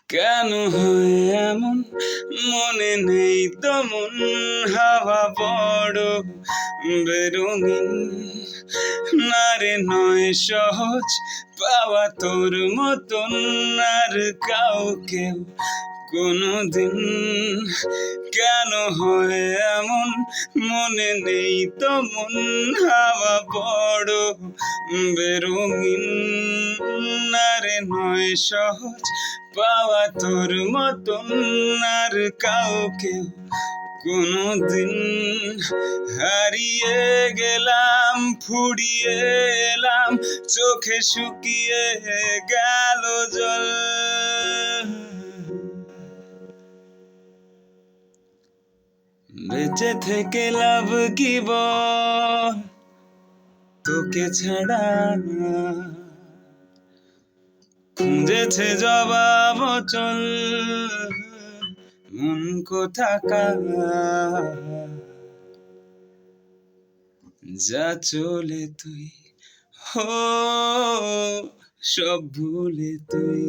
কেন হয় এমন মনে নেই তো মন হাওয়া বড় বেরঙিন না রে নয় সহজ পাওয়া তোর মতন আর কাউকে কোনদিন কেন হয় এমন মনে নেই তো মন হাওয়া বড় বেরঙিন না রে নয় সহজ পাওয়া তোর মতন আর কাউকে কোনদিন হারিয়ে গেলাম ফুরিয়ে এলাম চোখে শুকিয়ে গেল জল বেঁচে থেকে লাভ কি বল তোকে ছাড়া খুঁজেছে জবাব চল মন কোথাকার যা চলে তুই হো সব ভুলে তুই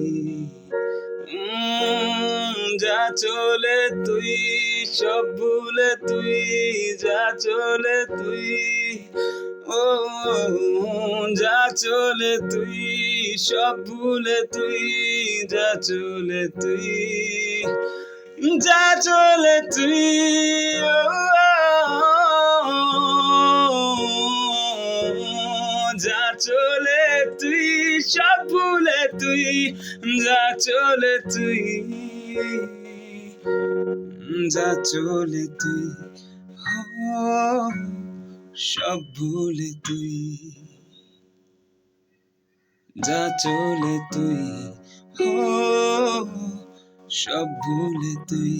যা চলে তুই সব ভুলে তুই যা চলে তুই ও যা চলে তুই সব ভুলে তুই যা চলে তুই যা চলে তুই যা চলে তুই সব ভুলে তুই যা চলে তুই যা চলে তুই সব ভুলে তুই যা চলে তুই সব ভুলে তুই